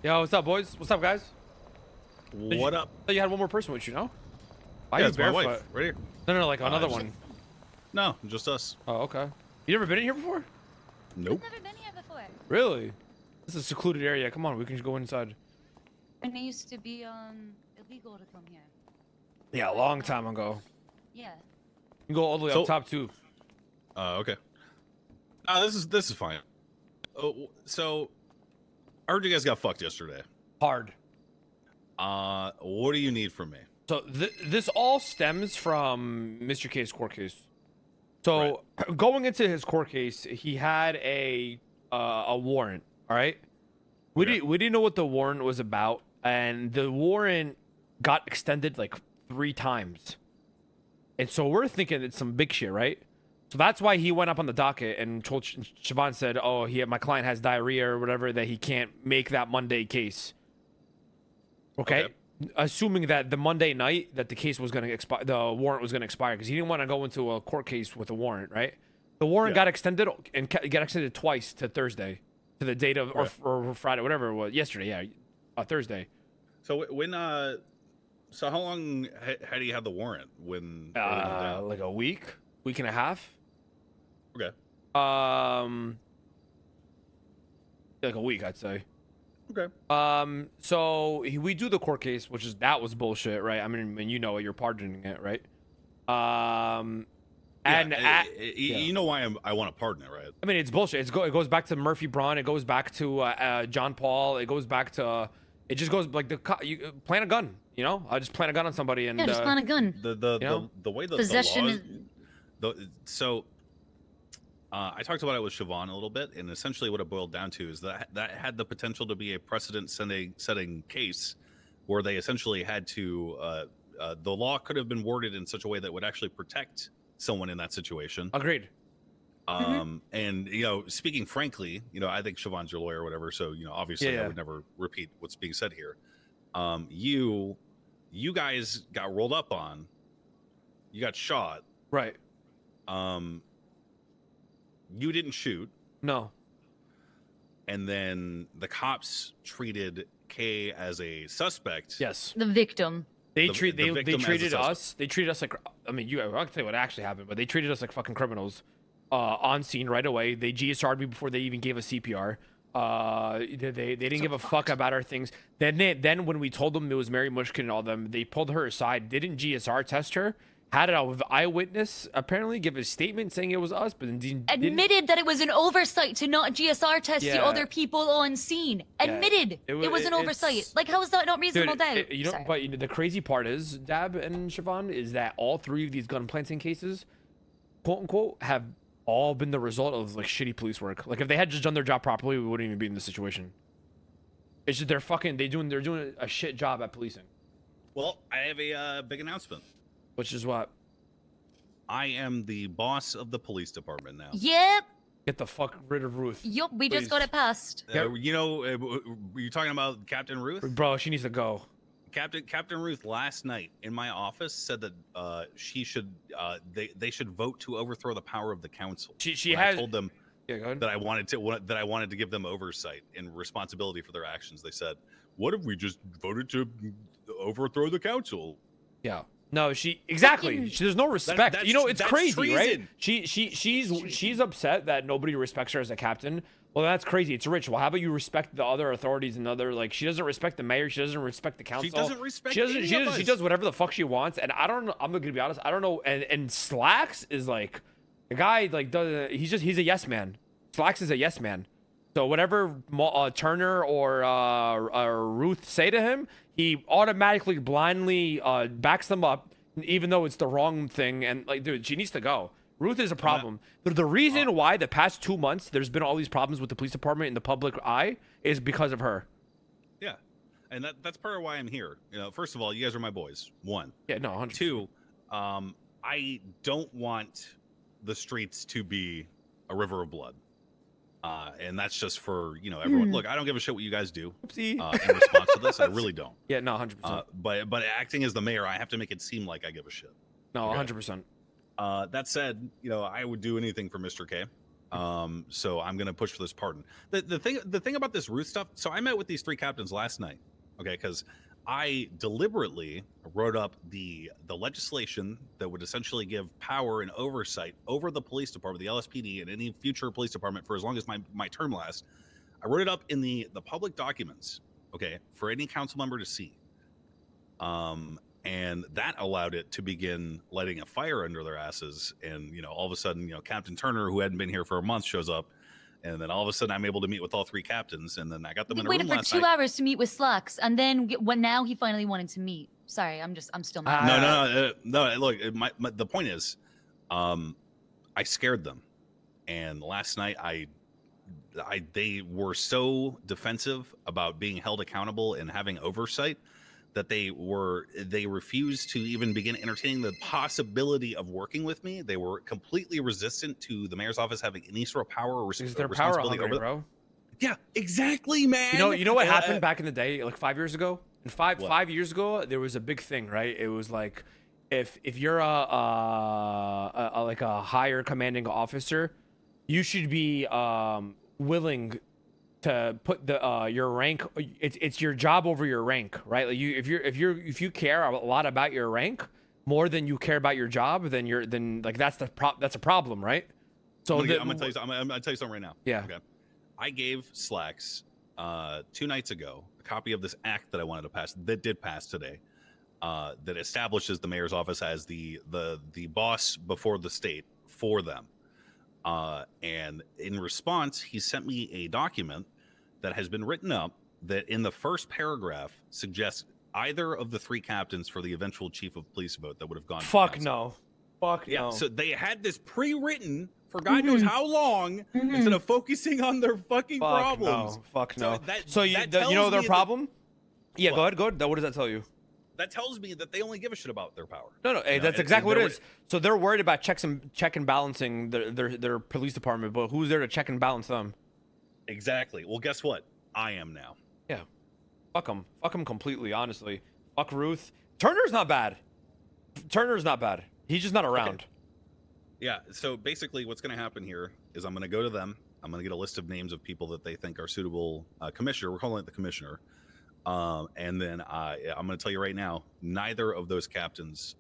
Yo, what's up, boys? What's up, guys? What up? Thought you had one more person with you, no? Why Yeah, are you it's my barefoot? wife, right here. No, like another just- one. No, just us. Oh, okay. You never been in here before? Nope. I've never been here before. Really? This is a secluded area. Come on, we can just go inside. And it used to be illegal to come here. Yeah, a long time ago. Yeah. You can go all the way up top too. Okay. This is fine. Oh, so I heard you guys got fucked yesterday. Hard. What do you need from me? So this all stems from Mr. K's court case. So going into his court case, he had a warrant. All right. We didn't know what the warrant was about, and the warrant got extended like 3 times. And so we're thinking it's some big shit, right? So that's why he went up on the docket and told Siobhan said, "Oh, my client has diarrhea or whatever, that he can't make that Monday case." Okay. Assuming that the Monday night that the case was going to expire, the warrant was going to expire, because he didn't want to go into a court case with a warrant, right? The warrant got extended and got extended twice to Thursday, to the date of or Friday, whatever it was, yesterday, Thursday. So so how long had he had the warrant when? Like a week and a half. Okay. Like a week, I'd say. Okay. So we do the court case, that was bullshit, right? I mean, you know it, you're pardoning it, right? You know why I want to pardon it, right? I mean, it's bullshit. It goes back to Murphy Braun. It goes back to John Paul. It goes back to. It just goes like you plant a gun. You know, I just plant a gun on somebody and just plant a gun. The way the possession I talked about it with Siobhan a little bit, and essentially what it boiled down to is that had the potential to be a precedent-setting case, where they essentially had to the law could have been worded in such a way that would actually protect someone in that situation. Agreed. And speaking frankly, I think Siobhan's your lawyer or whatever, so obviously I would never repeat what's being said here. You guys got rolled up on, you got shot, right? You didn't shoot, no, and then the cops treated Kay as a suspect. Yes, the victim. They treated us. They treated us like, I mean, I can tell you what actually happened, but they treated us like fucking criminals. On scene right away. They GSR'd me before they even gave us CPR. They didn't give a fuck about our things. Then when we told them it was Mary Mushkin and all them, they pulled her aside. Didn't GSR test her? Had an eyewitness apparently give a statement saying it was us, but admitted that it was an oversight to not GSR test the other people on scene. Admitted it was an oversight. Like, how is that not reasonable doubt? But the crazy part is, Dab and Siobhan, is that all 3 of these gun planting cases, quote unquote, have all been the result of like shitty police work. Like, if they had just done their job properly, we wouldn't even be in this situation. It's just they're doing a shit job at policing. Well, I have a big announcement. Which is what? I am the boss of the police department now. Yep. Get the fuck rid of Ruth. Yep, we just got it passed. Were you talking about Captain Ruth? Bro, she needs to go. Captain Ruth last night in my office said that she should they should vote to overthrow the power of the council. I told them that I wanted to give them oversight and responsibility for their actions. They said, "What if we just voted to overthrow the council?" Yeah. No, exactly. There's no respect. It's crazy, treason. Right? She's upset that nobody respects her as a captain. Well, that's crazy. It's rich. Well, how about you respect the other authorities and she doesn't respect the mayor. She doesn't respect the council. She doesn't respect. She does whatever the fuck she wants. And I don't know. I'm gonna be honest. I don't know. And Slacks is like a guy he's a yes man. Slacks is a yes man. So whatever Turner or Ruth say to him, he automatically blindly backs them up, even though it's the wrong thing. And like, dude, she needs to go. Ruth is a problem. The reason why the past 2 months there's been all these problems with the police department in the public eye is because of her. Yeah, and that's part of why I'm here. First of all, you guys are my boys. 1. Yeah, no. 100%. 2, I don't want the streets to be a river of blood. And that's just for everyone. Look, I don't give a shit what you guys do. Oopsie. In response to this, I really don't. Yeah, no, 100%. But acting as the mayor, I have to make it seem like I give a shit. No, 100%. That said, I would do anything for Mr. K. So I'm gonna push for this pardon. The thing about this Ruth stuff. So I met with these 3 captains last night. Okay, because I deliberately wrote up the legislation that would essentially give power and oversight over the police department, the LSPD, and any future police department for as long as my term lasts. I wrote it up in the public documents, okay, for any council member to see. And that allowed it to begin lighting a fire under their asses. And, all of a sudden, Captain Turner, who hadn't been here for a month, shows up. And then all of a sudden, I'm able to meet with all 3 captains. And then I got them in a room last night. Waited for 2 hours to meet with Slacks. And then now he finally wanted to meet. Sorry, I'm still mad. No. Look, the point is, I scared them. And last night, they were so defensive about being held accountable and having oversight that they refused to even begin entertaining the possibility of working with me. They were completely resistant to the mayor's office having any sort of power or responsibility over them. Bro. Yeah, exactly, man. You know what happened back in the day, like 5 years ago? And 5 years ago, there was a big thing, right? It was like, if you're like a higher commanding officer, you should be willing to put your rank. It's your job over your rank, right? Like if you care a lot about your rank more than you care about your job, then that's a problem, right? So I'm gonna tell you something right now. Yeah. Okay. I gave Slacks 2 nights ago a copy of this act that I wanted to pass that did pass today, that establishes the mayor's office as the boss before the state for them. And in response, he sent me a document that has been written up that in the first paragraph suggests either of the 3 captains for the eventual chief of police vote that would have gone. Fuck no. No. So they had this pre-written for God knows how long instead of focusing on their fucking problems. Fuck no. So you know their problem? Yeah, go ahead. What does that tell you? That tells me that they only give a shit about their power. No, that's exactly what it is. So they're worried about check and balancing their police department, but who's there to check and balance them? Exactly. Well, guess what? I am now. Yeah. Fuck him completely, honestly. Fuck Ruth. Turner's not bad. He's just not around. Okay. Yeah, so basically what's going to happen here is I'm going to go to them. I'm going to get a list of names of people that they think are suitable. Commissioner, we're calling it the commissioner. And then I'm going to tell you right now, none of those captains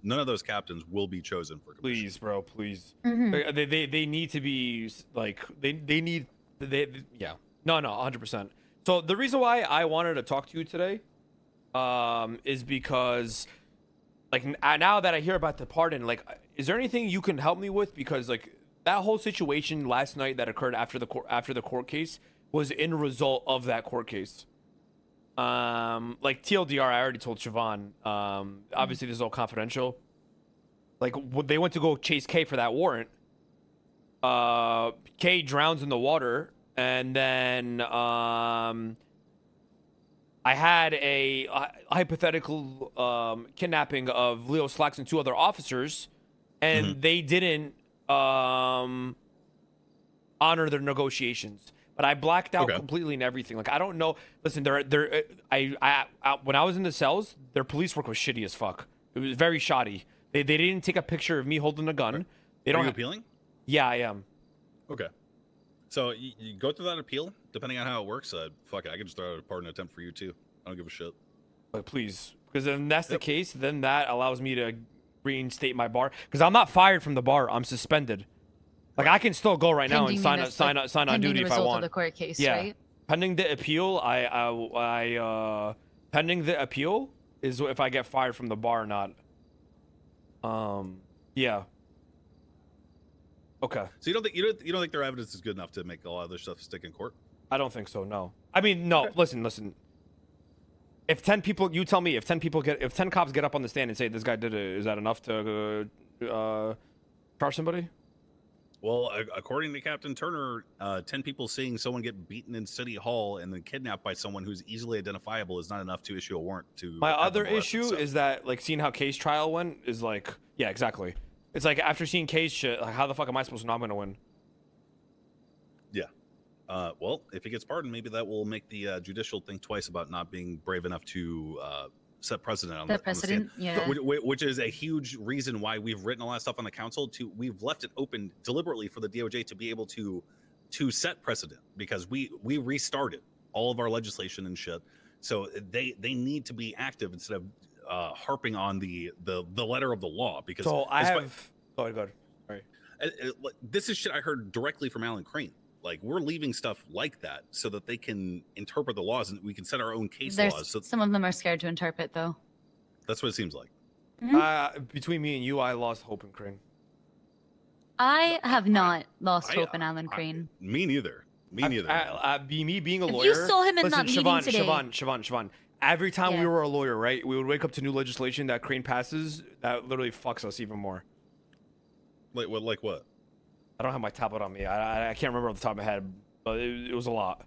will be chosen for commissioner. Please, bro, please. They need to be like, yeah. No, 100%. So the reason why I wanted to talk to you today is because, like, now that I hear about the pardon, like, is there anything you can help me with? Because, like, that whole situation last night that occurred after the court case was in result of that court case. Like, TLDR, I already told Siobhan. Obviously, this is all confidential. Like, they went to go chase Kay for that warrant. Kay drowns in the water. And then I had a hypothetical kidnapping of Leo Slacks and 2 other officers, and they didn't honor their negotiations. But I blacked out completely and everything. Like, I don't know. Listen, I when I was in the cells, their police work was shitty as fuck. It was very shoddy. They didn't take a picture of me holding a gun. Are you appealing? Yeah, I am. Okay. So you go through that appeal, depending on how it works. Fuck it, I can just throw out a pardon attempt for you too. I don't give a shit. But please, because if that's the case, then that allows me to reinstate my bar. Because I'm not fired from the bar; I'm suspended. Like, I can still go right now and sign on duty if I want. Of the court case, yeah. Right? Pending the appeal, pending the appeal is if I get fired from the bar or not. Yeah. Okay. So you don't think their evidence is good enough to make a lot of their stuff stick in court? I don't think so. No. I mean, no. Okay. Listen. If 10 people, you tell me, if 10 cops get up on the stand and say this guy did it, is that enough to charge somebody? Well, according to Captain Turner, 10 people seeing someone get beaten in City Hall and then kidnapped by someone who's easily identifiable is not enough to issue a warrant to. My other issue is that, like, seeing how Kay's trial went is like, yeah, exactly. It's like, after seeing Kay's shit, like, how the fuck am I supposed to know I'm gonna win? Yeah. Well, if he gets pardoned, maybe that will make the judicial think twice about not being brave enough to set precedent on the stand. Yeah. Which is a huge reason why we've written a lot of stuff on the council. We've left it open deliberately for the DOJ to be able to to set precedent, because we restarted all of our legislation and shit. So they need to be active instead of harping on the letter of the law. Because so I have go ahead. Sorry. This is shit I heard directly from Alan Crane. Like, we're leaving stuff like that so that they can interpret the laws and we can set our own case laws. So some of them are scared to interpret, though. That's what it seems like. Between me and you, I lost hope in Crane. I have not lost hope in Alan Crane. Me neither. Me neither. Me being a lawyer. You saw him in that meeting today. Siobhan. Every time we were a lawyer, right, we would wake up to new legislation that Crane passes that literally fucks us even more. Like what? I don't have my tablet on me. I can't remember off the top of my head, but it was a lot.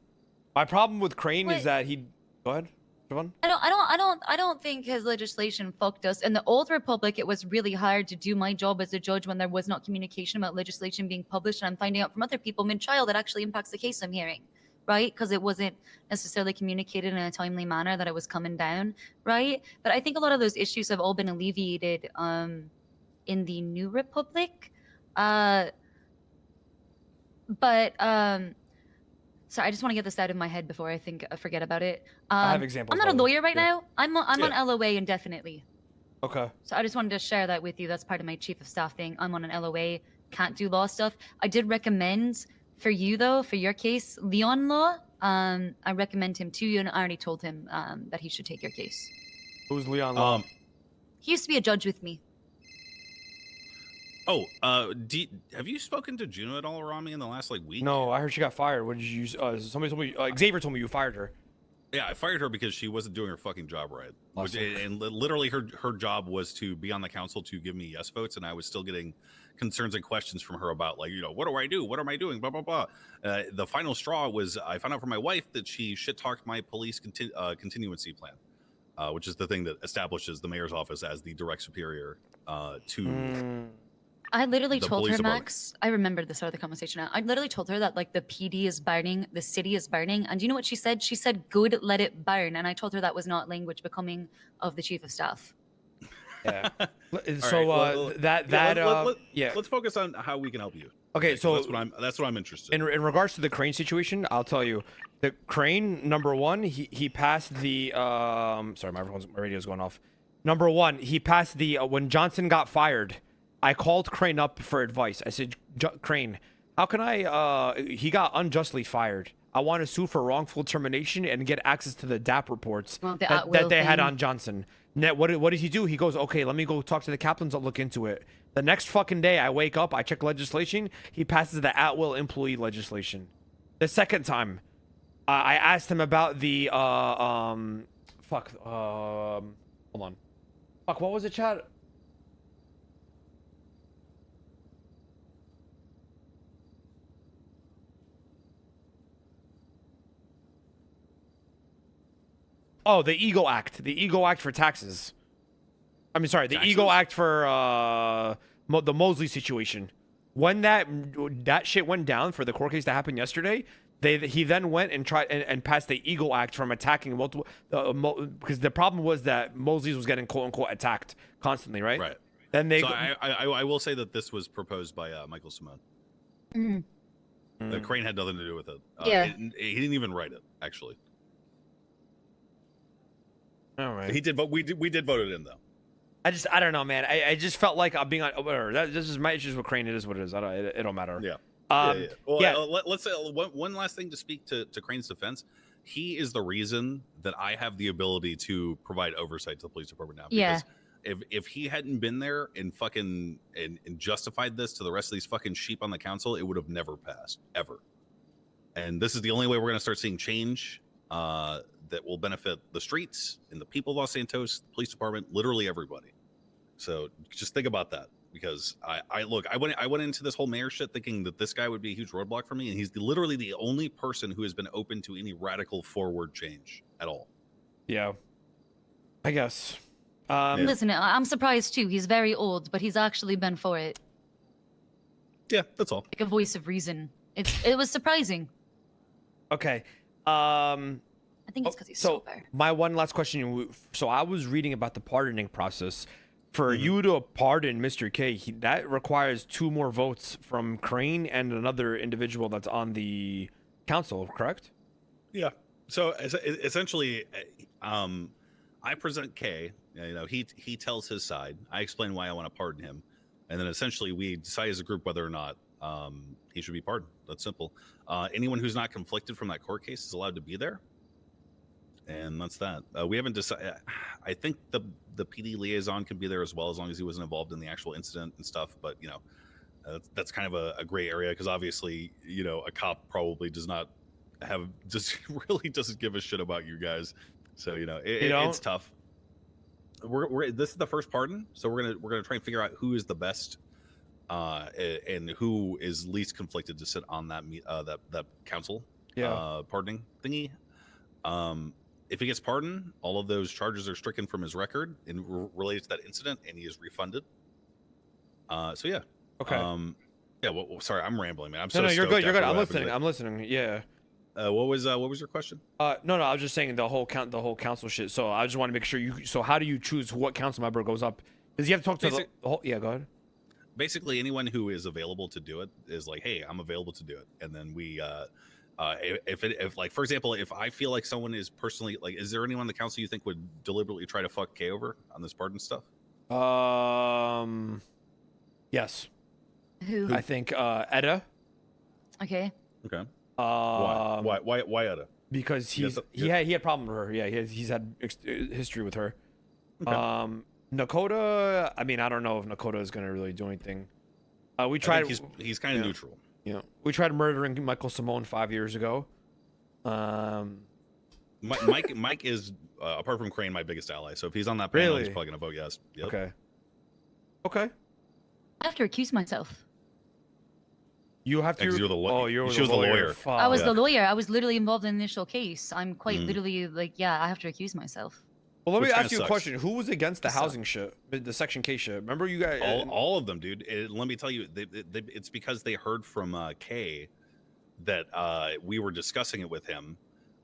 My problem with Crane is that he. Go ahead, Siobhan. I don't think his legislation fucked us. In the old republic, it was really hard to do my job as a judge when there was not communication about legislation being published. And I'm finding out from other people mid-trial that actually impacts the case I'm hearing, right? Because it wasn't necessarily communicated in a timely manner that it was coming down, right? But I think a lot of those issues have all been alleviated in the new republic. Sorry, I just want to get this out of my head before I forget about it. I have examples. I'm not a lawyer right now. I'm on LOA indefinitely. Okay. So I just wanted to share that with you. That's part of my chief of staff thing. I'm on an LOA, can't do law stuff. I did recommend for you though, for your case, Leon Law. I recommend him to you, and I already told him that he should take your case. Who's Leon Law? He used to be a judge with me. Oh, have you spoken to Juno at all, Ramee, in the last week? No, I heard she got fired. What did you use? Somebody told me. Xavier told me you fired her. Yeah, I fired her because she wasn't doing her fucking job right. And literally, her job was to be on the council to give me yes votes, and I was still getting concerns and questions from her about what do I do? What am I doing? Blah blah blah. The final straw was I found out from my wife that she shit talked my police continuancy plan, which is the thing that establishes the mayor's office as the direct superior to. I literally told her, Max, I remembered this part of the conversation now. I literally told her that the PD is burning, the city is burning. And do you know what she said? She said, good, let it burn. And I told her that was not language becoming of the chief of staff. Yeah. So let's focus on how we can help you. Okay, so that's what I'm interested in. In regards to the Crane situation, I'll tell you, the Crane, number one, he passed the sorry, my radio's going off. Number one, he passed the when Johnson got fired. I called Crane up for advice. I said, Crane, how can he got unjustly fired. I want to sue for wrongful termination and get access to the DAP reports that they had on Johnson. What did he do? He goes, okay, let me go talk to the captains. I'll look into it. The next fucking day, I wake up, I check legislation. He passes the at-will employee legislation. The second time, I asked him about the, hold on. Fuck, what was it, Chad? Oh, the Ego Act. The Ego Act for taxes. I mean, sorry, the Ego Act for the Mosley situation. When that shit went down for the court case that happened yesterday, he then went and tried and passed the Ego Act from attacking multiple because the problem was that Mosley was getting quote unquote attacked constantly, right? Right. Then they. So I will say that this was proposed by Michael Simone. Crane had nothing to do with it. He didn't even write it, actually. All right. He did, but we did vote it in though. I don't know, man. I just felt like I'm being on. Whatever. This is my issues with Crane. It is what it is. It don't matter. Yeah. Well, let's say one last thing to speak to Crane's defense. He is the reason that I have the ability to provide oversight to the police department now. Because if he hadn't been there and fucking and justified this to the rest of these fucking sheep on the council, it would have never passed ever. And this is the only way we're going to start seeing change. That will benefit the streets and the people of Los Santos, the police department, literally everybody. So just think about that, because I went into this whole mayor shit thinking that this guy would be a huge roadblock for me, and he's literally the only person who has been open to any radical forward change at all. Yeah, I guess. Listen, I'm surprised too. He's very old, but he's actually been for it. Yeah, that's all. Like a voice of reason. It was surprising. Okay. I think it's because he's sober. My one last question. So I was reading about the pardoning process. For you to pardon Mr. K, that requires 2 more votes from Crane and another individual that's on the council, correct? Yeah. So essentially, I present K. You know, he tells his side. I explain why I want to pardon him, and then essentially we decide as a group whether or not he should be pardoned. That's simple. Anyone who's not conflicted from that court case is allowed to be there, and that's that. We haven't decided. I think the PD liaison can be there as well, as long as he wasn't involved in the actual incident and stuff. But you know, that's kind of a gray area, because obviously, you know, a cop probably does not just really doesn't give a shit about you guys. So you know, it's tough. This is the first pardon, so we're gonna try and figure out who is the best and who is least conflicted to sit on that that council pardoning thingy. If he gets pardoned, all of those charges are stricken from his record and related to that incident, and he is refunded. So yeah. Okay. Yeah. Well, sorry, I'm rambling, man. No, you're good. You're good. I'm listening. I'm listening. Yeah. What was your question? No, I was just saying the whole council shit. So I just want to make sure you. So how do you choose what council member goes up? Does he have to talk to the whole? Yeah, go ahead. Basically, anyone who is available to do it is like, hey, I'm available to do it, and then we. If like, for example, if I feel like someone is personally like, is there anyone on the council you think would deliberately try to fuck K over on this pardon stuff? Yes. Who? I think Edda. Okay. Okay. Why Edda? Because he had a problem with her. Yeah, he's had history with her. Okay. Nakota. I mean, I don't know if Nakota is gonna really do anything. We tried. He's kind of neutral. You know, we tried murdering Michael Simone 5 years ago. Mike is apart from Crane my biggest ally. So if he's on that panel, he's probably gonna vote yes. Yep. Okay. Okay. I have to accuse myself. You have to. You're the lawyer. She was the lawyer. I was the lawyer. I was literally involved in the initial case. I'm quite literally like, yeah, I have to accuse myself. Well, let me ask you a question. Who was against the housing shit, the Section K shit? Remember you guys? All of them, dude. Let me tell you, it's because they heard from K that we were discussing it with him,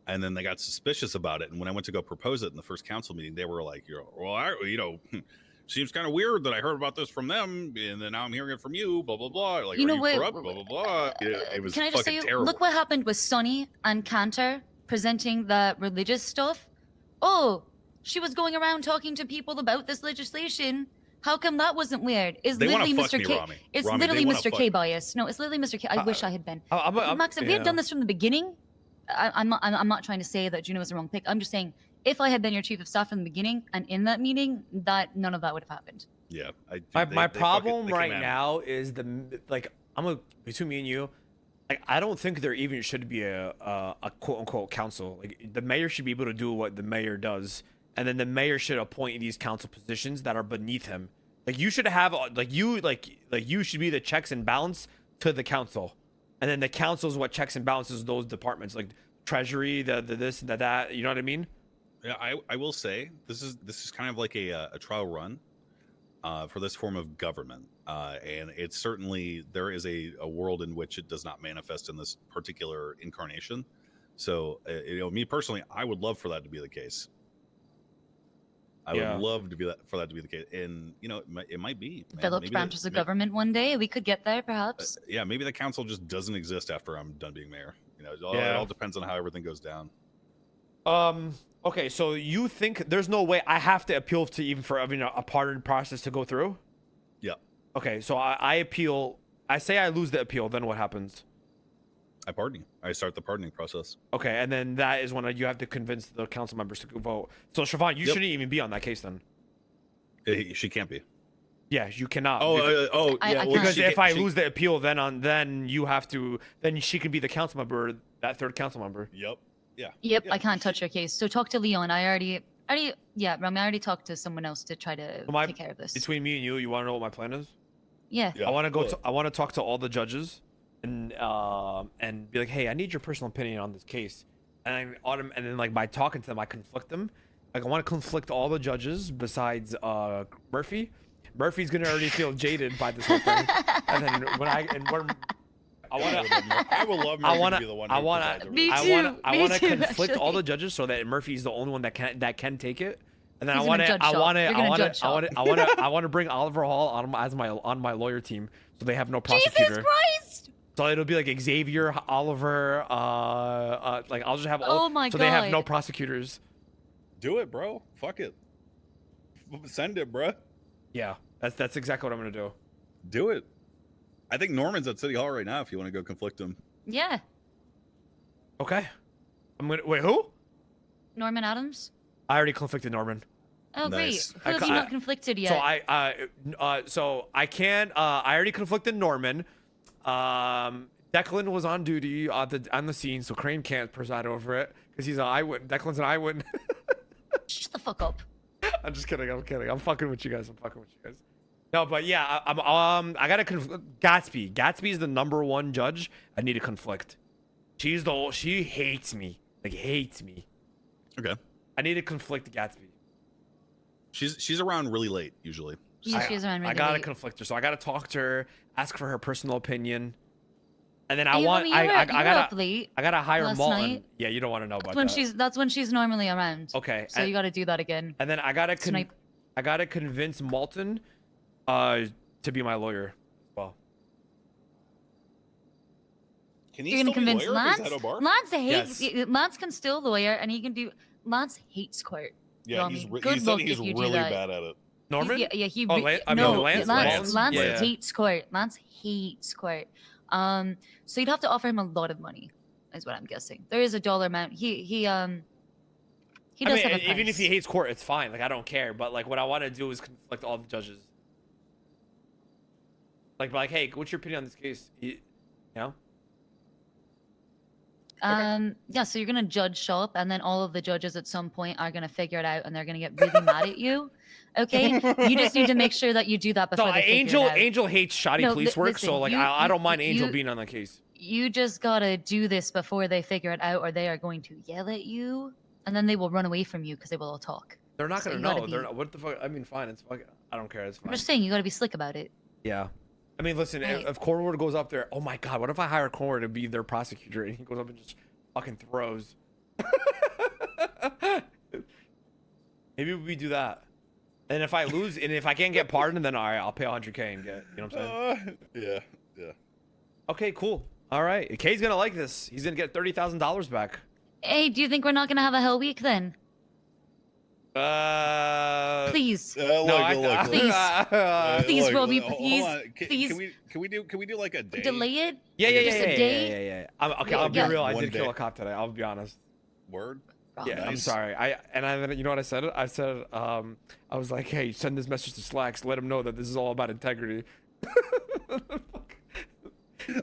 and then they got suspicious about it. And when I went to go propose it in the first council meeting, they were like, seems kind of weird that I heard about this from them, and then now I'm hearing it from you. Blah blah blah. Like, corrupt? Blah blah blah. It was Can I just say, terrible. look what happened with Sonny and Cantor presenting the religious stuff. Oh. She was going around talking to people about this legislation. How come that wasn't weird? Is literally Mr. K. Ramee. It's literally Mr. K bias. No, it's literally Mr. K. I wish I had been. Max, if we had done this from the beginning, I'm not trying to say that Juno was the wrong pick. I'm just saying, if I had been your chief of staff from the beginning and in that meeting, that none of that would have happened. Yeah. My problem right now is between me and you. Like, I don't think there even should be a quote unquote council. Like, the mayor should be able to do what the mayor does. And then the mayor should appoint these council positions that are beneath him. Like, you should have you should be the checks and balance to the council, and then the council is what checks and balances those departments, like treasury, the this, the that. You know what I mean? Yeah, I will say this is kind of like a trial run for this form of government, and it's certainly there is a world in which it does not manifest in this particular incarnation. So me personally, I would love for that to be the case. I would love to for that to be the case, and it might be developed branches of government one day. We could get there, perhaps. Yeah, maybe the council just doesn't exist after I'm done being mayor. It all depends on how everything goes down. Okay, so you think there's no way I have to appeal to even for a pardon process to go through? Yeah. Okay, so I appeal. I say I lose the appeal. Then what happens? I pardon you. I start the pardoning process. Okay, and then that is when you have to convince the council members to vote. So, Siobhan, you shouldn't even be on that case then. She can't be. Yeah, you cannot. Because if I lose the appeal, then you have to. Then she can be the council member, that third council member. Yep. Yeah. Yep. I can't touch your case. So talk to Leon. I already talked to someone else to try to take care of this. Between me and you want to know what my plan is? Yeah. I want to go. I want to talk to all the judges. And be like, hey, I need your personal opinion on this case, and then like by talking to them, I conflict them. Like, I want to conflict all the judges besides Murphy. Murphy's gonna already feel jaded by this whole thing. And then I will love Murphy to be the one. I want to conflict all the judges so that Murphy's the only one that can take it, And then I want to bring Oliver Hall on my lawyer team, so they have no prosecutor. Jesus Christ! So it'll be like Xavier, Oliver, like I'll just have all. Oh my so God. they have no prosecutors. Do it, bro. Fuck it. Send it, bro. Yeah, that's exactly what I'm gonna do. Do it. I think Norman's at City Hall right now. If you want to go conflict him. Yeah. Okay. I'm gonna wait. Who? Norman Adams. I already conflicted Norman. Oh Nice. great. Who have you not conflicted yet? So I can't. I already conflicted Norman. Declan was on duty on the scene, so Crane can't preside over it because he's an eyewitness. Declan's an eyewitness. Shut the fuck up. I'm just kidding. I'm kidding. I'm fucking with you guys. No, but yeah, I gotta Gatsby. Gatsby is the #1 judge. I need to conflict. She hates me. Like hates me. Okay. I need to conflict Gatsby. She's around really late usually. Yeah, she's around really I gotta late. conflict her, so I gotta talk to her, ask for her personal opinion, and then I You gotta hire last Malton. night. Yeah, you don't want to know about That's that. that's when she's normally around. Okay. So you got to do that again. And then I gotta Snipe. convince Malton, to be my lawyer as well. Can he You're gonna still be convince lawyer if Lance? he's head of bar? Lance hates. Yes. Lance can still lawyer, and he can do. Lance hates court. Yeah, Rami. he Good said luck he's if you do really that. bad at it. Norman? Yeah, he. Oh, Lance Lance? Yeah. hates court. Lance hates court. So you'd have to offer him a lot of money, is what I'm guessing. There is a dollar amount. He does have a price. Even if he hates court, it's fine. Like I don't care. But like what I want to do is conflict all the judges. Like, hey, what's your opinion on this case? You know? Yeah, so you're gonna judge shop, and then all of the judges at some point are gonna figure it out, and they're gonna get really mad at you. Okay, you just need to make sure that you do that before So they figure it out. Angel hates shoddy No, police work, listen, so like I don't mind Angel being on the case. You just gotta do this before they figure it out, or they are going to yell at you, and then they will run away from you because they will all talk. They're not So gonna you gotta know. be- They're not, what the fuck? I mean, fine. It's fucking. I don't care. It's fine. I'm just saying, you gotta be slick about it. Yeah. I mean, listen. Right. If Cornwood goes up there, oh my god, what if I hire Cornwood to be their prosecutor and he goes up and just fucking throws? Maybe we do that. And if I lose, and if I can't get pardoned, then all right, I'll pay 100K and get. You know what I'm saying? Yeah. Okay, cool. All right, Kay's gonna like this. He's gonna get $30,000 back. Hey, do you think we're not gonna have a hell week then? Please. Please, Robbie, please, please. Can we do like a day? Delay it? Yeah. Just a day? Okay, I'll be Yeah. real. I One did day. kill a cop today. I'll be honest. Word. Yeah, I'm Nice. sorry. You know what I said? I said, I was like, hey, send this message to Slacks. Let him know that this is all about integrity.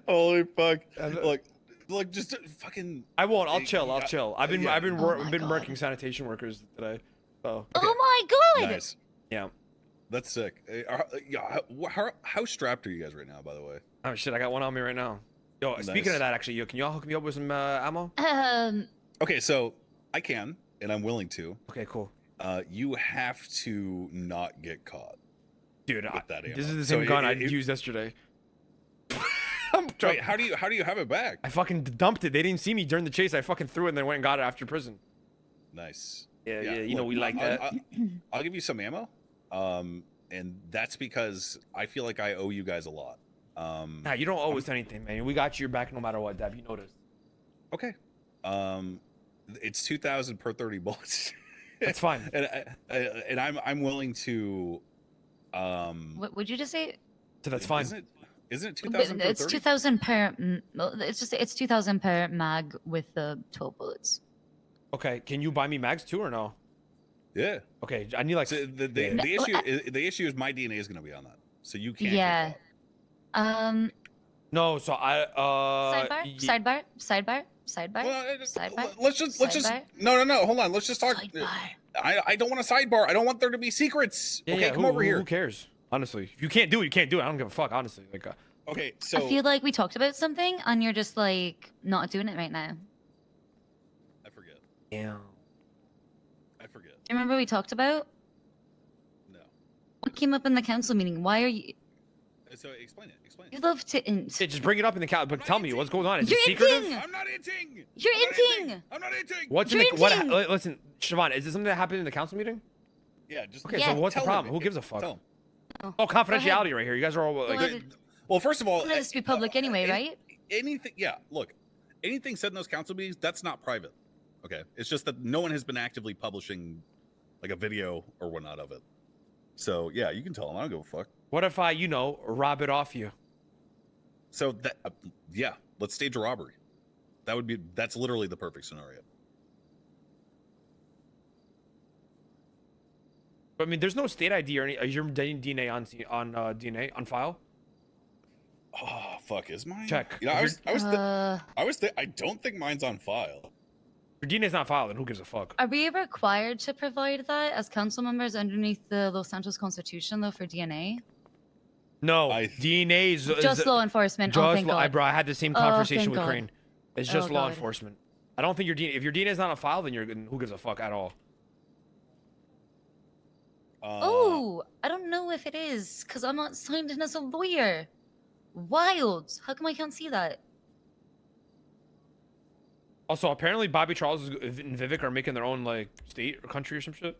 Holy fuck! Look, just fucking. I won't. I'll chill. I've been Oh my been God. working sanitation workers today. So Oh my god! Nice. yeah. That's sick. How strapped are you guys right now, by the way? Oh shit, I got one on me right now. Yo, speaking Nice. of that, actually, can y'all hook me up with some ammo? Okay, so I can, and I'm willing to. Okay, cool. You have to not get caught. Dude, with that ammo. this is the So same gun I if- used yesterday. Wait, how do you have it back? I fucking dumped it. They didn't see me during the chase. I fucking threw it and then went and got it after prison. Nice. Yeah, you know we like that. I'll give you some ammo, and that's because I feel like I owe you guys a lot. Nah, you don't owe us anything, man. We got your back no matter what, Dev. You noticed. Okay. It's 2,000 per 30 bullets. That's fine. and I'm willing to. What would you just say? So that's fine. Isn't it 2,000 per 30? It's 2,000 per. It's 2,000 per mag with the 12 bullets. Okay, can you buy me mags too or no? Yeah. Okay, I need like. So the issue is my DNA is going to be on that, so you can't. Yeah. No, so I. Sidebar. Well, Sidebar. let's just Sidebar. no hold on, let's just talk. Sidebar. I don't want a sidebar. I don't want there to be secrets. Yeah, Okay, come over here. Who cares? Honestly, if you can't do it, you can't do it. I don't give a fuck. Honestly, like. Okay, so I feel like we talked about something, and you're just like not doing it right now. I forget. Yeah. I forget. Do you remember we talked about? No. What came up in the council meeting? Why are you? So explain it. You love to int. Yeah, just bring it up in the count. But tell me what's going on. Is You're it secretive? inting! I'm not inting. You're inting! I'm not inting. What's You're in the, what? inting! Listen, Siobhan, is this something that happened in the council meeting? Yeah, just okay. Yeah. So what's the tell problem? him. Who gives a fuck? Tell him. Oh, Oh, confidentiality right here. You guys are all like, Well, first of all, let this be public anyway, right? Anything, yeah. Look, anything said in those council meetings, that's not private. Okay, it's just that no one has been actively publishing like a video or whatnot of it. So yeah, you can tell him. I don't give a fuck. what if I, rob it off you? So that, yeah, let's stage a robbery. That's literally the perfect scenario. I mean, there's no state ID or any. Is your DNA on DNA on file? Oh fuck, is mine? Check. I don't think mine's on file. Your DNA's not filed, then who gives a fuck? Are we required to provide that as council members underneath the Los Santos Constitution, though, for DNA? No, DNA is just law enforcement. Just oh, thank God. I had the same conversation with God. Crane. It's just law enforcement. I don't think your DNA. If your DNA is not on file, then who gives a fuck at all? Oh, I don't know if it is because I'm not signed in as a lawyer. Wild. How come I can't see that? Also, apparently Bobby Charles and Vivek are making their own like state or country or some shit.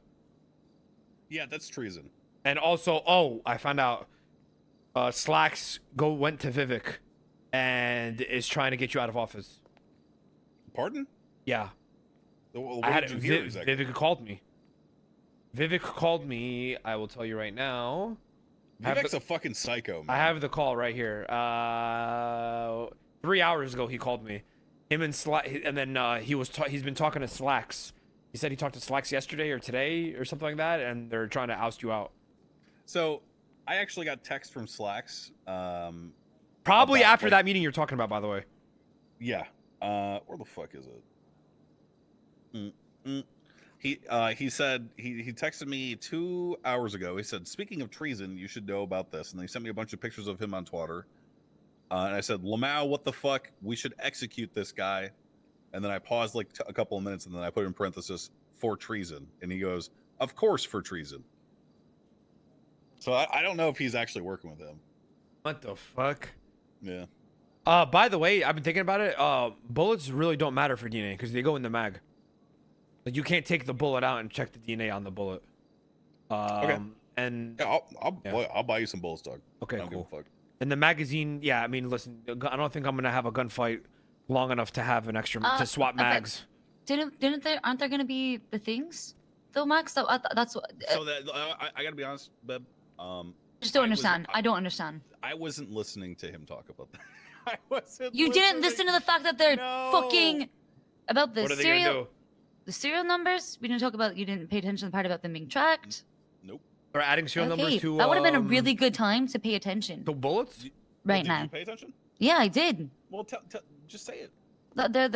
Yeah, that's treason. And also, I found out Slacks went to Vivek and is trying to get you out of office. Pardon? Yeah. What I had did you hear exactly? Vivek called me. Vivek called me. I will tell you right now. Vivek's a fucking psycho, man. I have the call right here. 3 hours ago, he called me. Him and and then he's been talking to Slacks. He said he talked to Slacks yesterday or today or something like that, and they're trying to oust you out. So, I actually got text from Slacks. Probably after that meeting you're talking about, by the way. Yeah. Where the fuck is it? He said he texted me 2 hours ago. He said, "Speaking of treason, you should know about this." And he sent me a bunch of pictures of him on Twitter. And I said, "Lamau, what the fuck? We should execute this guy." And then I paused like a couple of minutes, and then I put in parenthesis for treason. And he goes, "Of course, for treason." So I don't know if he's actually working with him. What the fuck? Yeah. By the way, I've been thinking about it. Bullets really don't matter for DNA because they go in the mag. Like you can't take the bullet out and check the DNA on the bullet. Okay. And yeah, I'll buy you some bullets, dog. Okay, I don't cool. give a fuck. And the magazine, yeah. I mean, listen, I don't think I'm gonna have a gunfight long enough to have an extra to swap mags. Aren't there gonna be the things though, Max? So that's what. So that I gotta be honest, Beb. Just don't understand. I don't understand. I wasn't listening to him talk about that. I wasn't. You didn't listen to the fact that they're fucking about the What are they serial. gonna do? The serial numbers. We didn't talk about. You didn't pay attention to the part about them being tracked. Nope. Or adding serial numbers to. That would have been a really good time to pay attention. To bullets. Right did now. You pay attention? Yeah, I did. Well, just say it. They're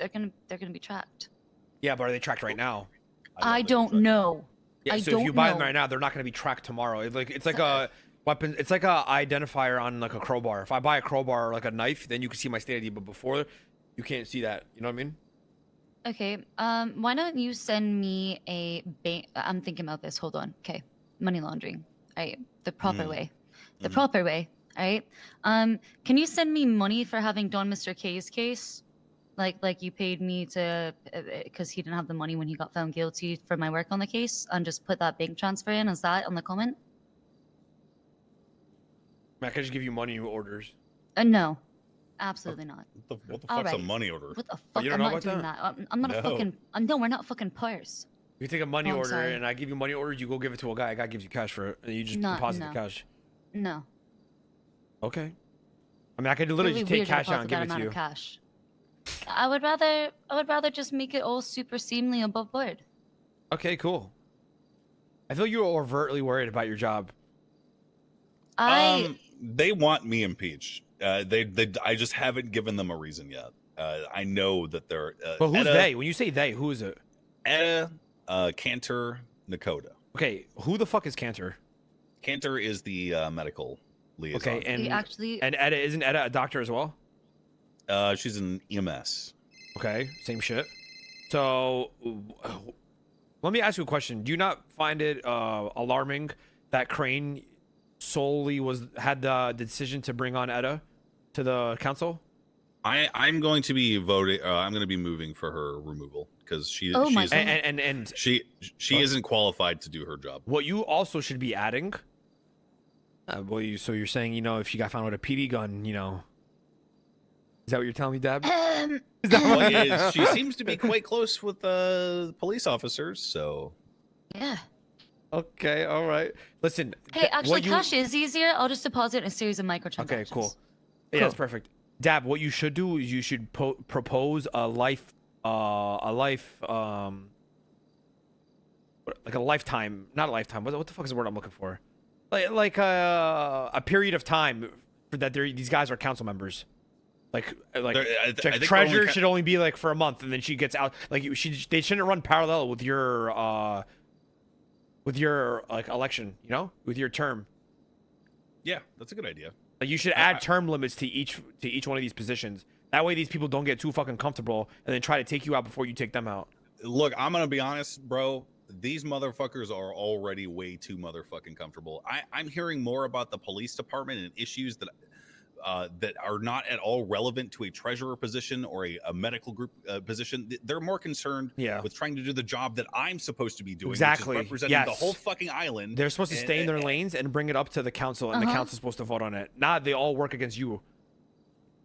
gonna be tracked. Yeah, but are they tracked right now? I don't know. Yeah, so if you buy them right now, they're not going to be tracked tomorrow. It's like a weapon. It's like a identifier on like a crowbar. If I buy a crowbar or like a knife, then you can see my state ID. But before, you can't see that. You know what I mean? Okay. Why don't you send me a I'm thinking about this. Hold on. Okay. Money laundering. All right. The proper way. The proper way. All right. Can you send me money for having done Mr. K's case? Like you paid me to, because he didn't have the money when he got found guilty for my work on the case, and just put that bank transfer in as that on the comment? I could just give you money orders. No, absolutely not. What the fuck's a money order? What the fuck? You don't I'm know not about doing that. I'm not a fucking. No, we're not fucking pars. You take a money order sorry. and I give you money orders, you go give it to a guy. A guy gives you cash for it, and you just deposit the cash. No. Okay. I mean, I could literally just take cash out and give it to you. Cash. I would rather just make it all super seamlessly above board. Okay, cool. I feel you're overtly worried about your job. They want me impeached. I just haven't given them a reason yet. I know that they're. But who's they? When you say they, who is it? Etta, Cantor, Nakota. Okay, who the fuck is Cantor? Cantor is the medical liaison. Okay, and actually, and Etta isn't Etta a doctor as well? She's an EMS. Okay, same shit. So, let me ask you a question. Do you not find it alarming that Crane solely had the decision to bring on Etta to the council? I'm going to be voting. I'm going to be moving for her removal because she isn't qualified to do her job. What you also should be adding. So you're saying, if she got found with a PD gun, is that what you're telling me, Deb? She seems to be quite close with police officers, so. Yeah. Okay, all right. Listen. Hey, actually, cash is easier. I'll just deposit a series of microtransactions. Okay, cool. Yeah, that's perfect. Dab, what you should do is you should propose a lifetime, not a lifetime. What the fuck is the word I'm looking for? Like a period of time for that. These guys are council members. I think treasurer should only be like for a month, and then she gets out. Like they shouldn't run parallel with your like election. With your term. Yeah, that's a good idea. Like you should add term limits to each one of these positions. That way, these people don't get too fucking comfortable and then try to take you out before you take them out. Look, I'm gonna be honest, bro. These motherfuckers are already way too motherfucking comfortable. I'm hearing more about the police department and issues that are not at all relevant to a treasurer position or a medical group position. They're more concerned with trying to do the job that I'm supposed to be doing, exactly, which is representing the whole fucking island. They're supposed to stay in their lanes and bring it up to the council, and the council's supposed to vote on it. Not they all work against you.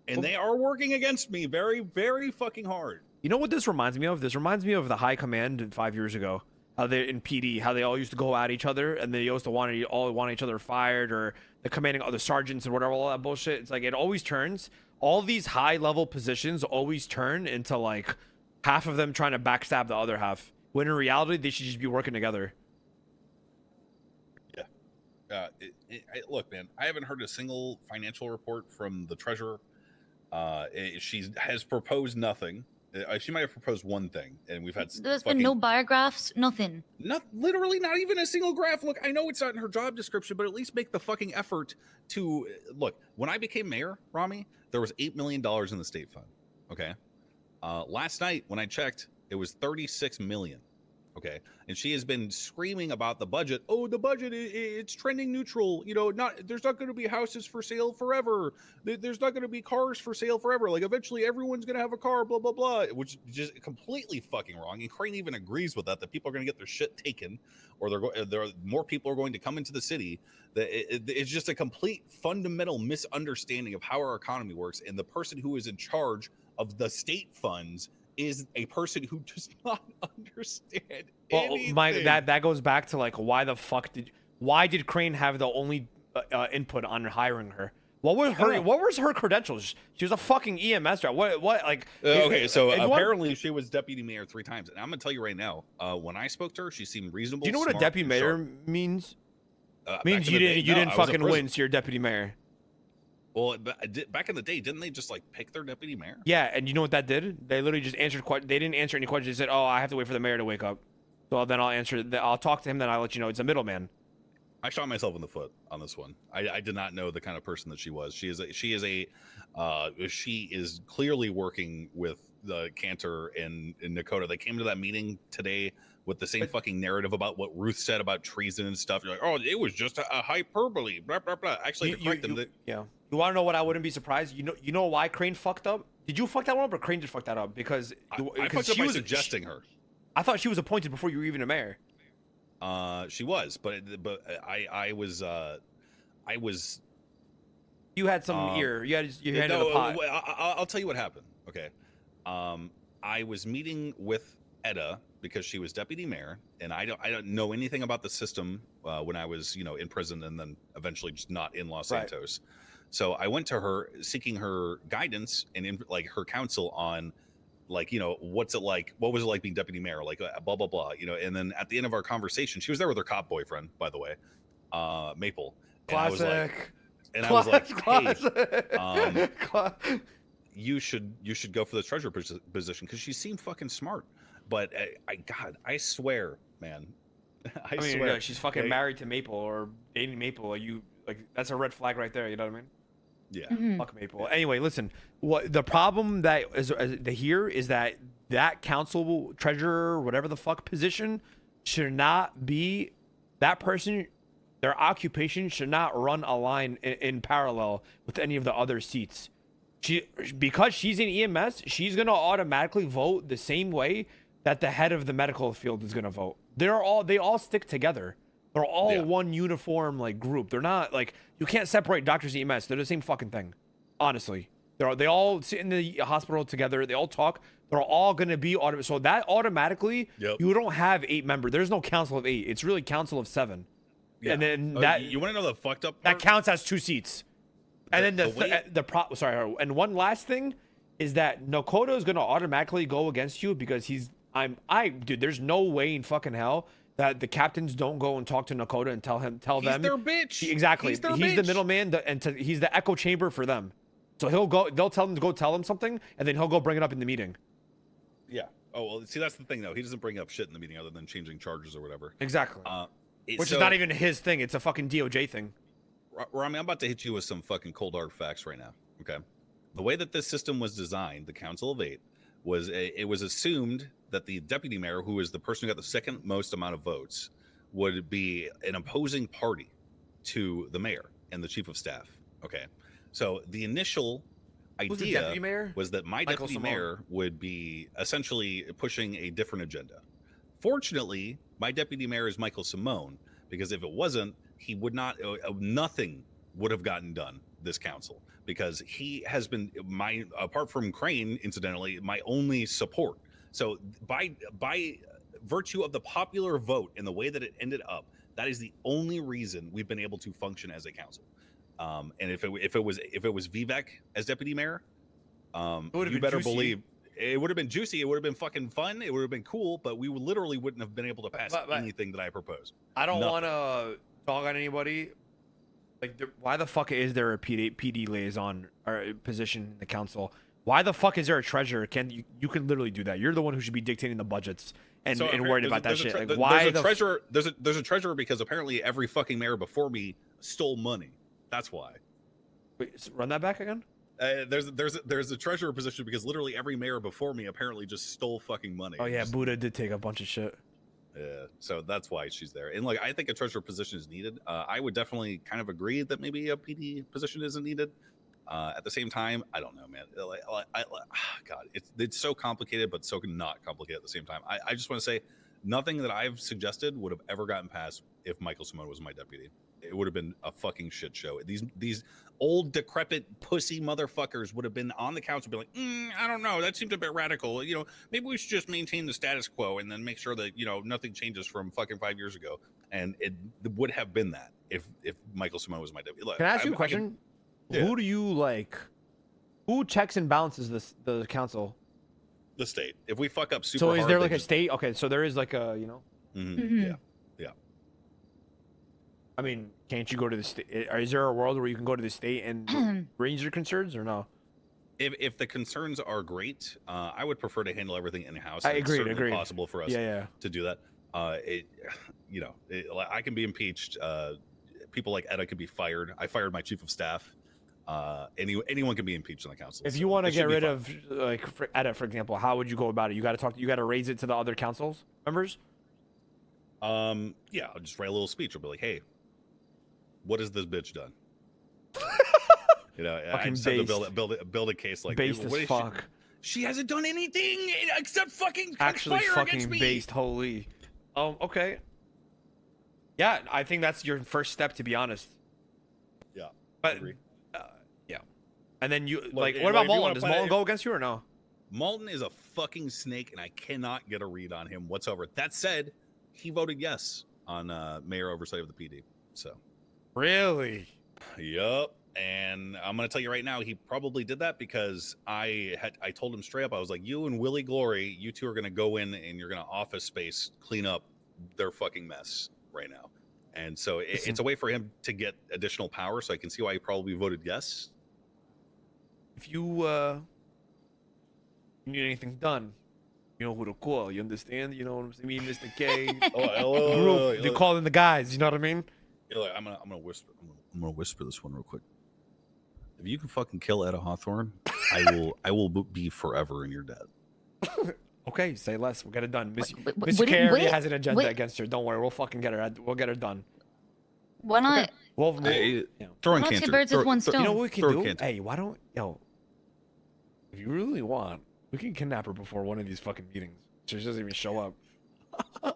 And they are working against me very, very fucking hard. You know what this reminds me of? This reminds me of the high command 5 years ago. How they in PD, how they all used to go at each other, and they used to want each other fired, or the commanding other sergeants and whatever, all that bullshit. It's like it always turns. All these high level positions always turn into like half of them trying to backstab the other half. When in reality, they should just be working together. Yeah. Look, man, I haven't heard a single financial report from the treasurer. She has proposed nothing. She might have proposed one thing, and we've had. There's been no bar graphs, nothing. Literally not even a single graph. Look, I know it's not in her job description, but at least make the fucking effort to look. When I became mayor, Ramee, there was $8 million in the state fund. Okay, last night when I checked, it was $36 million. Okay, and she has been screaming about the budget. Oh, the budget, it's trending neutral. There's not going to be houses for sale forever. There's not going to be cars for sale forever. Like eventually everyone's going to have a car, blah, blah, blah, which is just completely fucking wrong. And Crane even agrees with that people are going to get their shit taken, or more people are going to come into the city. It's just a complete fundamental misunderstanding of how our economy works. And the person who is in charge of the state funds is a person who does not understand anything. That goes back to like why did Crane have the only input on hiring her? What was her credentials? She was a fucking EMS driver. What like okay, so apparently she was deputy mayor 3 times. And I'm gonna tell you right now, when I spoke to her, she seemed reasonable. Do you know what a deputy mayor means? Means you didn't fucking win, so you're deputy mayor. Well, back in the day, didn't they just like pick their deputy mayor? Yeah, and you know what that did? They literally just answered. They didn't answer any questions. They said, "Oh, I have to wait for the mayor to wake up." So then I'll answer. I'll talk to him. Then I'll let you know. It's a middleman. I shot myself in the foot on this one. I did not know the kind of person that she was. She is clearly working with the Cantor and Nakota. They came to that meeting today with the same fucking narrative about what Ruth said about treason and stuff. You're like, oh, it was just a hyperbole. Blah blah blah. Actually, to correct them. Yeah. You want to know what I wouldn't be surprised? You know why Crane fucked up? Did you fuck that one up, or Crane just fucked that up? Because I fucked up by suggesting her. I thought she was appointed before you were even a mayor. She was, but I was. You had some ear. You had your hand in the pot. I'll tell you what happened. Okay, I was meeting with Edda because she was deputy mayor, and I don't know anything about the system when I was in prison, and then eventually just not in Los Santos. Right. So I went to her seeking her guidance and her counsel on what's it like? What was it like being deputy mayor? Like blah, blah, blah, and then at the end of our conversation, she was there with her cop boyfriend, by the way, Maple. Classic. And I was like, hey, you should go for the treasurer position because she seemed fucking smart. But I swear, man, I swear. No, she's fucking married to Maple or dating Maple. That's a red flag right there. You know what I mean? Yeah. Mm-hmm. Fuck Maple. Anyway, listen. What the problem that is here is that council treasurer, whatever the fuck position, should not be that person. Their occupation should not run a line in parallel with any of the other seats. Because she's in EMS, she's gonna automatically vote the same way that the head of the medical field is gonna vote. They all stick together. They're all one uniform like group. They're not like, you can't separate doctors and EMS. They're the same fucking thing. Honestly, they all sit in the hospital together. They all talk. They're all gonna be so that automatically you don't have 8 members. There's no council of 8. It's really council of 7. Yeah. And then that you want to know the fucked up that part? counts as 2 seats. And then sorry, and one last thing is that Nakoto is gonna automatically go against you because dude, there's no way in fucking hell that the captains don't go and talk to Nakoto and tell them he's their bitch. Exactly. He's the middleman he's the echo chamber for them. So they'll tell him to go tell him something, and then he'll go bring it up in the meeting. Yeah. Oh, well, see, that's the thing though. He doesn't bring up shit in the meeting other than changing charges or whatever. Exactly. Which is not even his thing. It's a fucking DOJ thing. Ramee, I'm about to hit you with some fucking cold hard facts right now. Okay. The way that this system was designed, the Council of 8, it was assumed that the deputy mayor, who is the person who got the second most amount of votes, would be an opposing party to the mayor and the chief of staff. Okay. So the initial idea was that my deputy mayor would be essentially pushing a different agenda. Fortunately, my deputy mayor is Michael Simone, because if it wasn't, he would not, nothing would have gotten done this council, because he has been apart from Crane, incidentally, my only support. So by virtue of the popular vote and the way that it ended up, that is the only reason we've been able to function as a council. And if it was Vivek as deputy mayor, you better believe it would have been juicy. It would have been fucking fun. It would have been cool, but we literally wouldn't have been able to pass anything that I proposed. I don't want to dog on anybody. Like, why the fuck is there a PD liaison or position in the council? Why the fuck is there a treasurer? You can literally do that. You're the one who should be dictating the budgets and worried about that shit. Like, why the treasurer? There's a treasurer because apparently every fucking mayor before me stole money. That's why. Wait, run that back again. There's a treasurer position because literally every mayor before me apparently just stole fucking money. Oh yeah, Buddha did take a bunch of shit. Yeah, so that's why she's there. And like, I think a treasurer position is needed. I would definitely kind of agree that maybe a PD position isn't needed. At the same time, I don't know, man. God, it's so complicated, but so not complicated at the same time. I just want to say, nothing that I've suggested would have ever gotten passed if Michael Simone was my deputy. It would have been a fucking shit show. These old decrepit pussy motherfuckers would have been on the council, be like, I don't know, that seems a bit radical. You know, maybe we should just maintain the status quo and then make sure that nothing changes from fucking 5 years ago. And it would have been that if Michael Simone was my deputy. Look, can I ask you a question? Who do you like? Who checks and balances the council? The state. If we fuck up super hard. So is there like a state? Okay, so there is like a Yeah. I mean, can't you go to the state? Is there a world where you can go to the state and raise your concerns, or no? If the concerns are great, I would prefer to handle everything in house. I agree. It's certainly possible for us to do that. I can be impeached. People like Etta could be fired. I fired my chief of staff. Anyone can be impeached in the council. If you want to get rid of Etta, for example, how would you go about it? You got to raise it to the other councils members. I'll just write a little speech. I'll be like, hey, what has this bitch done? I just have to build a case like based as fuck. She hasn't done anything except fucking actually conspire fucking against me. Based. Holy. Okay. Yeah, I think that's your first step, to be honest. Yeah. But I agree. Yeah. And then what about Malton? Does Malton go against you or no? Malton is a fucking snake, and I cannot get a read on him whatsoever. That said, he voted yes on mayor oversight of the PD. So. Really? Yup. And I'm going to tell you right now, he probably did that because I told him straight up, I was like, you and Willie Glory, you two are going to go in and you're going to office space clean up their fucking mess right now. And so it's a way for him to get additional power. So I can see why he probably voted yes. If you need anything done, you know who to call. You understand? You know what I mean, Mr. K. Group. You call in the guys. You know what I mean? I'm gonna whisper. I'm gonna whisper this one real quick. If you can fucking kill Etta Hawthorne, I will be forever in your debt. Okay, say less. We'll get it done. Mr. K already has an agenda against her. Don't worry, we'll fucking get her. We'll get her done. Why not? Okay. Well, throwing two cancer. birds with one stone. You know what we can do? Hey, why don't If you really want, we can kidnap her before one of these fucking meetings. She doesn't even show up.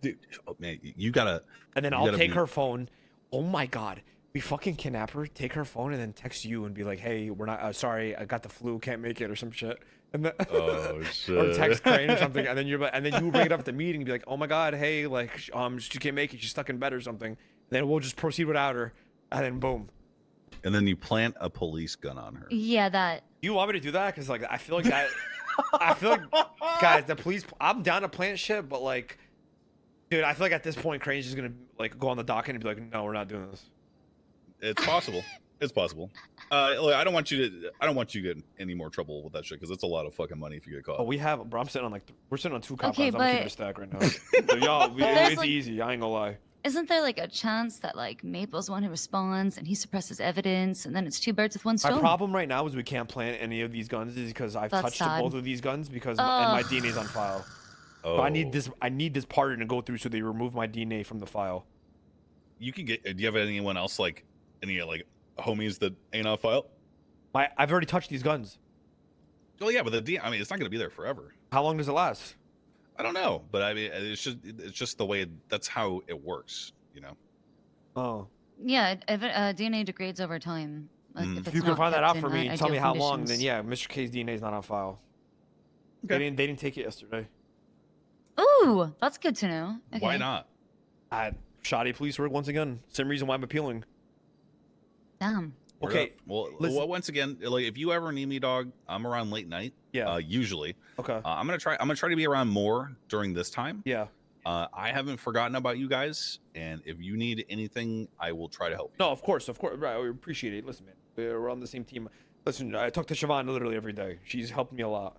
Dude, oh man, you gotta. And then I'll take her phone. Oh my god. We fucking kidnap her, take her phone, and then text you and be like, "Hey, we're not. Sorry, I got the flu, can't make it," or some shit. And then, oh shit. Or text Crane or something, and then you bring it up at the meeting and be like, "Oh my god, hey, like, she can't make it, she's stuck in bed or something." And then we'll just proceed without her, and then boom. And then you plant a police gun on her. Yeah, that. You want me to do that? Because like I feel like that. I feel like, guys, the police. I'm down to plant shit, but like, dude, I feel like at this point, Crane's just gonna like go on the docket and be like, "No, we're not doing this." It's possible. It's possible. Look, I don't want you to get any more trouble with that shit because it's a lot of fucking money if you get caught. Oh, we have, bro. I'm sitting on like we're sitting on 2 compounds. Okay, I'm keeping a stack right now. So y'all, it's like, easy. I ain't gonna lie. Isn't there like a chance that like Maple's the one who responds and he suppresses evidence and then it's 2 birds with 1 stone? My problem right now is we can't plant any of these guns is because I've touched both of these guns because and my DNA's on file. Oh. So I need this partner to go through so they remove my DNA from the file. You can get. Do you have anyone else like any like homies that ain't on file? I've already touched these guns. Well, yeah, but I mean, it's not going to be there forever. How long does it last? I don't know, but I mean, it's just the way that's how it works, you know. Oh. Yeah, DNA degrades over time. Like, if you can find that out for me, tell me how long. Then yeah, Mr. K's DNA is not on file. Okay. They didn't take it yesterday. Ooh, that's good to know. Okay. Why not? Shoddy police work once again. Same reason why I'm appealing. Damn. Okay. Well, once again, like if you ever need me, dog, I'm around late night. Yeah. Usually. Okay. I'm gonna try to be around more during this time. Yeah. I haven't forgotten about you guys, and if you need anything, I will try to help you. No, of course. Right, we appreciate it. Listen, man, we're on the same team. Listen, I talk to Siobhan literally every day. She's helped me a lot.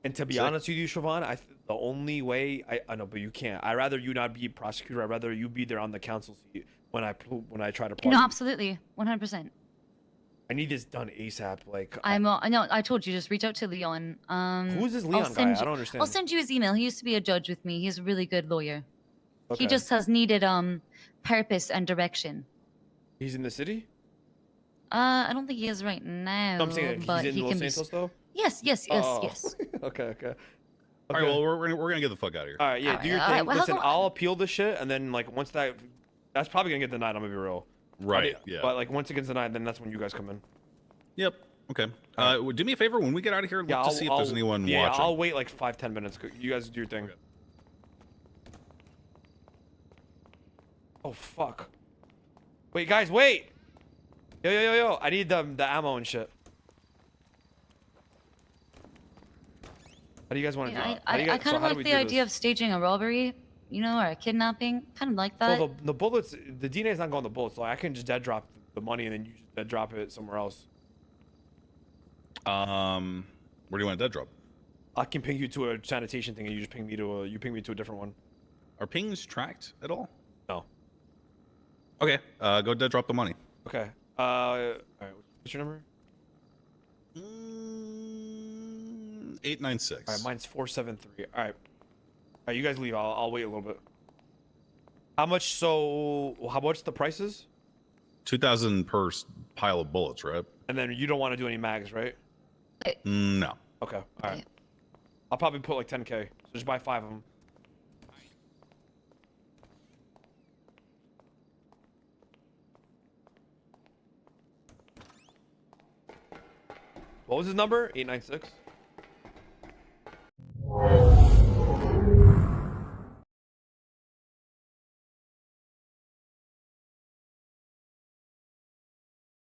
And to be honest with you, Siobhan, the only way I know, but you can't. I'd rather you not be prosecutor. I'd rather you be there on the council seat when I try to. No, absolutely, 100%. I need this done ASAP. Like I know. I told you, just reach out to Leon. Who's this Leon guy? I don't understand. I'll send you his email. He used to be a judge with me. He's a really good lawyer. Okay. He just has needed purpose and direction. He's in the city? I don't think he is right now. No, I'm saying but he's in Los Santos though? Yes. Okay. All right, well, we're gonna get the fuck out of here. All right, yeah, do your thing. Listen, I'll appeal this shit, and then like once that's probably gonna get denied. I'm gonna be real. Right. Yeah. But like once it gets denied, then that's when you guys come in. Yep. Okay. Do me a favor when we get out of here. Look to see if there's anyone watching. Yeah, I'll wait like 5-10 minutes. You guys do your thing. Okay. Oh fuck. Wait, guys, wait. Yo. I need the ammo and shit. How do you guys want to do it? I kind of like the idea of staging a robbery, you know, or a kidnapping. Kind of like that. Well, the bullets, the DNA is not going on the bullets, so I can just dead drop the money and then you just dead drop it somewhere else. Where do you want to dead drop? I can ping you to a sanitation thing, and you just ping me to a different one. Are pings tracked at all? No. Okay. Go dead drop the money. Okay. All right. What's your number? 896. All right, mine's 473. All right, you guys leave. I'll wait a little bit. How much? So how much the prices? 2,000 per pile of bullets, right? And then you don't want to do any mags, right? No. Okay. All right. I'll probably put like 10K. So just buy 5 of them. What was his number? 896.